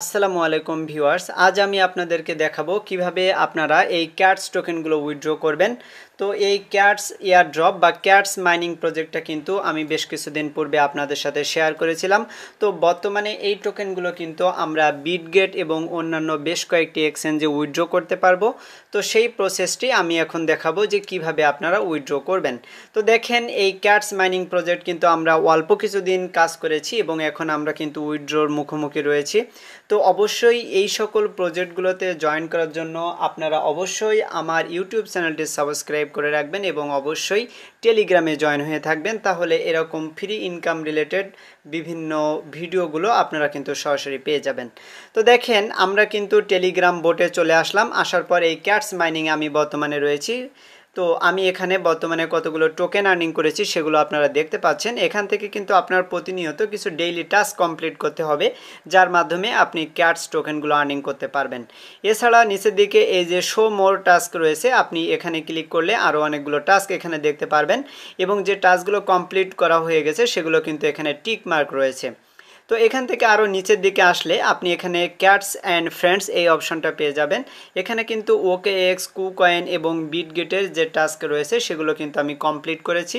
আসসালামু আলাইকুম ভিউয়ার্স, আজ আমি আপনাদেরকে দেখাবো কিভাবে আপনারা এই ক্যাটস টোকেনগুলো উইথড্র করবেন। তো এই ক্যাটস এয়ারড্রপ বা ক্যাটস মাইনিং প্রজেক্টটা কিন্তু আমি বেশ কিছুদিন পূর্বে আপনাদের সাথে শেয়ার করেছিলাম। তো বর্তমানে এই টোকেনগুলো কিন্তু আমরা বিটগেট এবং অন্যান্য বেশ কয়েকটি এক্সচেঞ্জে উইথড্র করতে পারবো। তো সেই প্রসেসটি আমি এখন দেখাবো যে কিভাবে আপনারা উইথড্র করবেন। তো দেখেন, এই ক্যাটস মাইনিং প্রজেক্ট কিন্তু আমরা অল্প কিছুদিন কাজ করেছি এবং এখন আমরা কিন্তু উইথড্রর মুখোমুখি রয়েছি। তো অবশ্যই এই সকল প্রজেক্টগুলোতে জয়েন করার জন্য আপনারা অবশ্যই আমার ইউটিউব চ্যানেলটি সাবস্ক্রাইব করে রাখবেন এবং অবশ্যই টেলিগ্রামে জয়েন হয়ে থাকবেন। তাহলে এরকম ফ্রি ইনকাম রিলেটেড বিভিন্ন ভিডিওগুলো আপনারা কিন্তু সরাসরি পেয়ে যাবেন। তো দেখেন, আমরা কিন্তু টেলিগ্রাম বোটে চলে আসলাম। আসার পর এই ক্যাটস মাইনিংয়ে আমি বর্তমানে রয়েছি। তো আমি এখানে বর্তমানে কতগুলো টোকেন আর্নিং করেছি সেগুলো আপনারা দেখতে পাচ্ছেন। এখান থেকে কিন্তু আপনার প্রতিনিয়ত কিছু ডেইলি টাস্ক কমপ্লিট করতে হবে, যার মাধ্যমে আপনি ক্যাটস টোকেনগুলো আর্নিং করতে পারবেন। এছাড়া নিচের দিকে এই যে শো মোর টাস্ক রয়েছে, আপনি এখানে ক্লিক করলে আরও অনেকগুলো টাস্ক এখানে দেখতে পারবেন এবং যে টাস্কগুলো কমপ্লিট করা হয়ে গেছে সেগুলো কিন্তু এখানে টিক মার্ক রয়েছে। তো এখান থেকে আরও নিচের দিকে আসলে আপনি এখানে ক্যাটস অ্যান্ড ফ্রেন্ডস এই অপশনটা পেয়ে যাবেন। এখানে কিন্তু OKX, কুকয়েন এবং বিটগেটের যে টাস্ক রয়েছে সেগুলো কিন্তু আমি কমপ্লিট করেছি।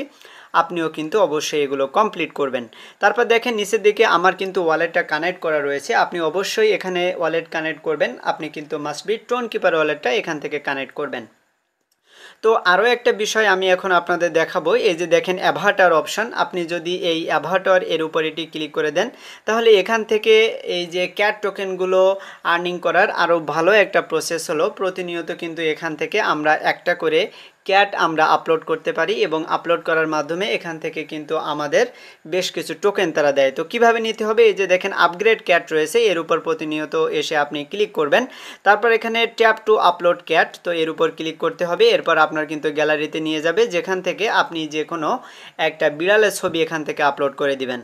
আপনিও কিন্তু অবশ্যই এগুলো কমপ্লিট করবেন। তারপর দেখেন, নিচের দিকে আমার কিন্তু ওয়ালেটটা কানেক্ট করা রয়েছে। আপনি অবশ্যই এখানে ওয়ালেট কানেক্ট করবেন। আপনি কিন্তু মাস্ট বি টোন কিপার ওয়ালেটটা এখান থেকে কানেক্ট করবেন। তো আরও একটা বিষয় আমি এখন আপনাদের দেখাবো। এই যে দেখেন অ্যাভাটার অপশান, আপনি যদি এই অ্যাভাটার এর উপর এটি ক্লিক করে দেন তাহলে এখান থেকে এই যে ক্যাট টোকেনগুলো আর্নিং করার আরও ভালো একটা প্রসেস হলো, প্রতিনিয়ত কিন্তু এখান থেকে আমরা একটা করে ক্যাট আমরা আপলোড করতে পারি এবং আপলোড করার মাধ্যমে এখান থেকে কিন্তু আমাদের বেশ কিছু টোকেন তারা দেয়। তো কিভাবে নিতে হবে, এই যে দেখেন আপগ্রেড ক্যাট রয়েছে, এর উপর প্রতিনিয়ত এসে আপনি ক্লিক করবেন। তারপর এখানে ট্যাপ টু আপলোড ক্যাট, তো এর উপর ক্লিক করতে হবে। এরপর আপনার কিন্তু গ্যালারিতে নিয়ে যাবে, যেখান থেকে আপনি যে কোনো একটা বিড়ালের ছবি এখান থেকে আপলোড করে দিবেন।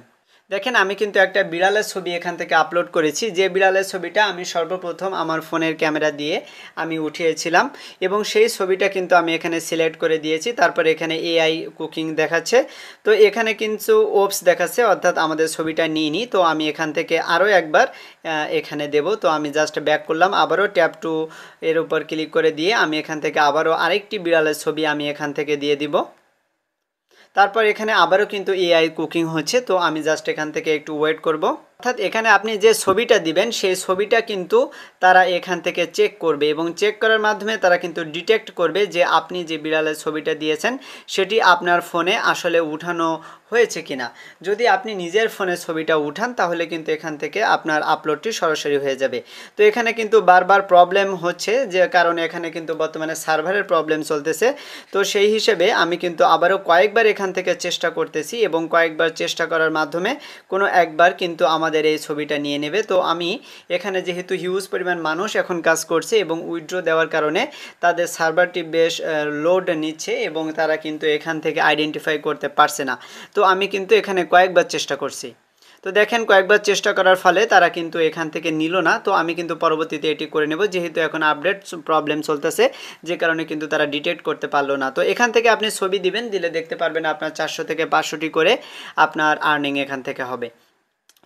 দেখেন, আমি কিন্তু একটা বিড়ালের ছবি এখান থেকে আপলোড করেছি। যে বিড়ালের ছবিটা আমি সর্বপ্রথম আমার ফোনের ক্যামেরা দিয়ে আমি উঠিয়েছিলাম এবং সেই ছবিটা কিন্তু আমি এখানে সিলেক্ট করে দিয়েছি। তারপর এখানে AI কুকিং দেখাচ্ছে, তো এখানে কিন্তু ওপস দেখাচ্ছে, অর্থাৎ আমাদের ছবিটা নিইনি। তো আমি এখান থেকে আরও একবার এখানে দেব। তো আমি জাস্ট ব্যাক করলাম, আবারও ট্যাপ টু এর উপর ক্লিক করে দিয়ে আমি এখান থেকে আবারও আরেকটি বিড়ালের ছবি আমি এখান থেকে দিয়ে দিব। তারপর এখানে আবারও কিন্তু AI কুকিং হচ্ছে, তো আমি জাস্ট এখান থেকে একটু ওয়েট করব। অর্থাৎ এখানে আপনি যে ছবিটা দিবেন সেই ছবিটা কিন্তু তারা এখান থেকে চেক করবে এবং চেক করার মাধ্যমে তারা কিন্তু ডিটেক্ট করবে যে আপনি যে বিড়ালের ছবিটা দিয়েছেন সেটি আপনার ফোনে আসলে উঠানো হয়েছে কিনা। যদি আপনি নিজের ফোনে ছবিটা উঠান তাহলে কিন্তু এখান থেকে আপনার আপলোডটি সরাসরি হয়ে যাবে। তো এখানে কিন্তু বারবার প্রবলেম হচ্ছে, যে কারণে এখানে কিন্তু বর্তমানে সার্ভারের প্রবলেম চলতেছে। তো সেই হিসেবে আমি কিন্তু আবারও কয়েকবার এখান থেকে চেষ্টা করতেছি এবং কয়েকবার চেষ্টা করার মাধ্যমে কোনো একবার কিন্তু আমাদের এই ছবিটা নিয়ে নেবে। তো আমি এখানে যেহেতু হিউজ পরিমাণ মানুষ এখন কাজ করছে এবং উইথড্র দেওয়ার কারণে তাদের সার্ভারটি বেশ লোড নিচ্ছে এবং তারা কিন্তু এখান থেকে আইডেন্টিফাই করতে পারছে না। তো আমি কিন্তু এখানে কয়েকবার চেষ্টা করছি। তো দেখেন, কয়েকবার চেষ্টা করার ফলে তারা কিন্তু এখান থেকে নিল না। তো আমি কিন্তু পরবর্তীতে এটি করে নেব, যেহেতু এখন আপডেট প্রবলেম চলতেছে, যে কারণে কিন্তু তারা ডিটেক্ট করতে পারলো না। তো এখান থেকে আপনি ছবি দিবেন, দিলে দেখতে পারবেন আপনার 400 থেকে 500টি করে আপনার আর্নিং এখান থেকে হবে।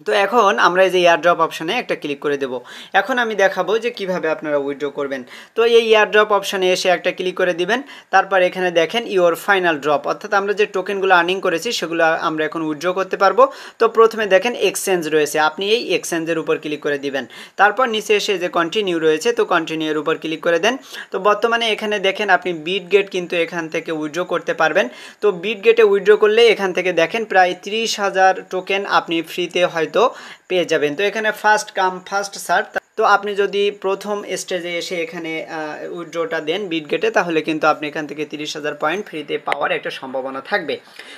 তো এখন আমরা এই যে এয়ারড্রপ অপশানে একটা ক্লিক করে দেব। এখন আমি দেখাবো যে কিভাবে আপনারা উইথড্র করবেন। তো এই এয়ারড্রপ অপশানে এসে একটা ক্লিক করে দিবেন। তারপর এখানে দেখেন ইওর ফাইনাল ড্রপ, অর্থাৎ আমরা যে টোকেনগুলো আর্নিং করেছি সেগুলো আমরা এখন উইথড্র করতে পারবো। তো প্রথমে দেখেন এক্সচেঞ্জ রয়েছে, আপনি এই এক্সচেঞ্জের উপর ক্লিক করে দিবেন। তারপর নিচে এসে যে কন্টিনিউ রয়েছে, তো কন্টিনিউর উপর ক্লিক করে দেন। তো বর্তমানে এখানে দেখেন আপনি বিটগেট কিন্তু এখান থেকে উইথড্র করতে পারবেন। তো বিটগেটে উইথড্র করলে এখান থেকে দেখেন প্রায় 30,000 টোকেন আপনি ফ্রিতে হয়তো পেয়ে যাবেন। তো এখানে ফার্স্ট কাম ফার্স্ট সার্ভ, তো আপনি যদি প্রথম স্টেজে এসে এখানে উইথড্রটা দেন বিটগেটে, তাহলে কিন্তু আপনি এখান থেকে 30,000 পয়েন্ট ফ্রিতে পাওয়ার একটা সম্ভাবনা থাকবে।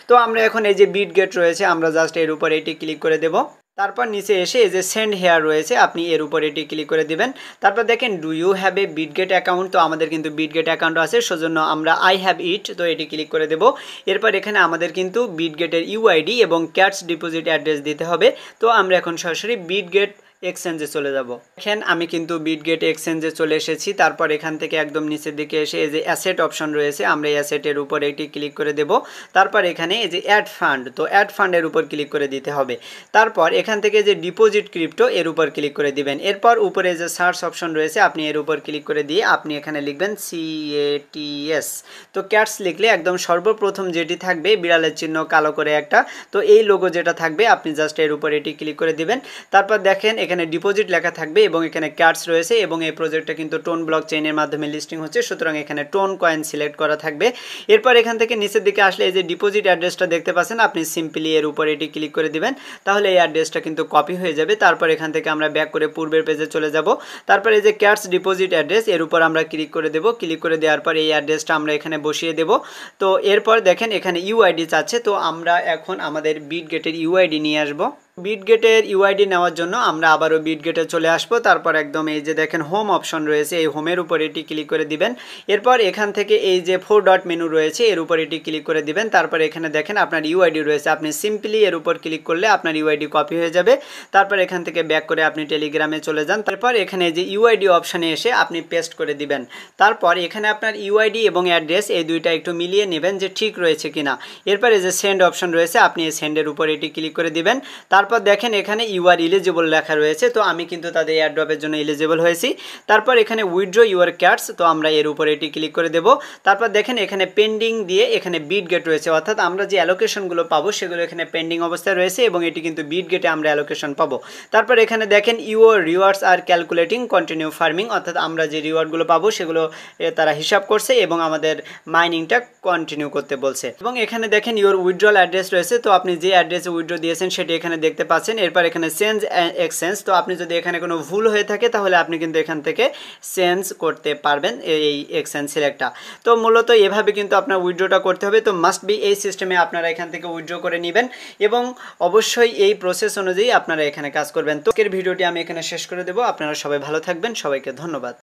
তো আমরা এখন এই যে বিটগেট রয়েছে, আমরা জাস্ট এর উপর এটি ক্লিক করে দেব। তারপর নিচে এসে এই যে সেন্ড হেয়ার রয়েছে, আপনি এর উপর এটি ক্লিক করে দিবেন। তারপর দেখেন do you have a Bitget account, তো আমাদের কিন্তু বিটগেট অ্যাকাউন্ট আছে, সেজন্য আমরা আই হ্যাভ ইট, তো এটি ক্লিক করে দেব। এরপর এখানে আমাদের কিন্তু বিটগেটের ইউআইডি এবং ক্যাটস ডিপোজিট অ্যাড্রেস দিতে হবে। তো আমরা এখন সরাসরি বিটগেট এক্সচেঞ্জে চলে যাব। দেখেন আমি কিন্তু বিটগেট এক্সচেঞ্জে চলে এসেছি। তারপর এখান থেকে একদম নিচের দিকে এসে এই যে অ্যাসেট অপশন রয়েছে, আমরা এই অ্যাসেটের উপর এটি ক্লিক করে দেব। তারপর এখানে এই যে অ্যাড ফান্ড, তো অ্যাড ফান্ডের উপর ক্লিক করে দিতে হবে। তারপর এখান থেকে যে ডিপোজিট ক্রিপ্টো এর উপর ক্লিক করে দিবেন। এরপর উপরে যে সার্চ অপশন রয়েছে আপনি এর উপর ক্লিক করে দিয়ে আপনি এখানে লিখবেন CATS। তো ক্যাটস লিখলে একদম সর্বপ্রথম যেটি থাকবে বিড়ালের চিহ্ন কালো করে একটা, তো এই লোগো যেটা থাকবে আপনি জাস্ট এর উপর এটি ক্লিক করে দিবেন। তারপর দেখেন এখানে ডিপোজিট লেখা থাকবে এবং এখানে ক্যাটস রয়েছে এবং এই প্রজেক্টটা কিন্তু টোন ব্লক চেইনের মাধ্যমে লিস্টিং হচ্ছে, সুতরাং এখানে টোন কয়েন সিলেক্ট করা থাকবে। এরপর এখান থেকে নিচের দিকে আসলে এই যে ডিপোজিট অ্যাড্রেসটা দেখতে পাচ্ছেন, আপনি সিম্পলি এর উপর এটি ক্লিক করে দিবেন, তাহলে এই অ্যাড্রেসটা কিন্তু কপি হয়ে যাবে। তারপর এখান থেকে আমরা ব্যাক করে পূর্বের পেজে চলে যাব। তারপর এই যে ক্যাটস ডিপোজিট অ্যাড্রেস এর উপর আমরা ক্লিক করে দেব। ক্লিক করে দেওয়ার পর এই অ্যাড্রেসটা আমরা এখানে বসিয়ে দেব। তো এরপর দেখেন এখানে ইউআইডি চাচ্ছে, তো আমরা এখন আমাদের বিটগেটের ইউআইডি নিয়ে আসবো। বিটগেটের ইউআইডি নেওয়ার জন্য আমরা আবারও বিটগেটে চলে আসবো। তারপর একদম এই যে দেখেন হোম অপশন রয়েছে, এই হোমের উপর এটি ক্লিক করে দিবেন। এরপর এখান থেকে এই যে 4 ডট মেনু রয়েছে এর উপর এটি ক্লিক করে দিবেন। তারপর এখানে দেখেন আপনার ইউআইডি রয়েছে, আপনি সিম্পলি এর উপর ক্লিক করলে আপনার ইউআইডি কপি হয়ে যাবে। তারপর এখান থেকে ব্যাক করে আপনি টেলিগ্রামে চলে যান। তারপর এখানে যে ইউআইডি অপশানে এসে আপনি পেস্ট করে দিবেন। তারপর এখানে আপনার ইউআইডি এবং অ্যাড্রেস এই দুইটা একটু মিলিয়ে নেবেন যে ঠিক রয়েছে কিনা। এরপর এই যে সেন্ড অপশন রয়েছে আপনি এই সেন্ডের উপর এটি ক্লিক করে দিবেন। তারপর দেখেন এখানে ইউ আর ইলিজিবল লেখা রয়েছে, তো আমি কিন্তু তাদের এয়ারড্রপের জন্য ইলিজিবল হয়েছি। তারপর এখানে উইথড্র ইউর ক্যাটস, তো আমরা এর উপর এটি ক্লিক করে দেব। তারপর দেখেন এখানে পেন্ডিং দিয়ে এখানে বিটগেট রয়েছে, অর্থাৎ আমরা যে অ্যালোকেশনগুলো পাবো সেগুলো এখানে পেন্ডিং অবস্থায় রয়েছে এবং এটি কিন্তু বিটগেটে আমরা অ্যালোকেশন পাবো। তারপর এখানে দেখেন your rewards R calculating continue farming, অর্থাৎ আমরা যে রিওয়ার্ডগুলো পাবো সেগুলো তারা হিসাব করছে এবং আমাদের মাইনিংটা কন্টিনিউ করতে বলছে। এবং এখানে দেখেন ইউর উইথড্রল অ্যাড্রেস রয়েছে, তো আপনি যে অ্যাড্রেসে উইথড্র দিয়েছেন সেটি এখানে দেখতে পাচ্ছেন। এরপর এখানে চেঞ্জ এক্সচেঞ্জ, তো আপনি যদি এখানে কোনো ভুল হয়ে থাকে তাহলে আপনি কিন্তু এখান থেকে চেঞ্জ করতে পারবেন এই এক্সচেঞ্জ সিলেক্টটা। তো মূলত এভাবে কিন্তু আপনার উইথড্রটা করতে হবে। তো মাস্ট বি এই সিস্টেমে আপনারা এখান থেকে উইথড্র করে নেবেন এবং অবশ্যই এই প্রসেস অনুযায়ী আপনারা এখানে কাজ করবেন। তো আজকের ভিডিওটি আমি এখানে শেষ করে দেবো। আপনারা সবাই ভালো থাকবেন, সবাইকে ধন্যবাদ।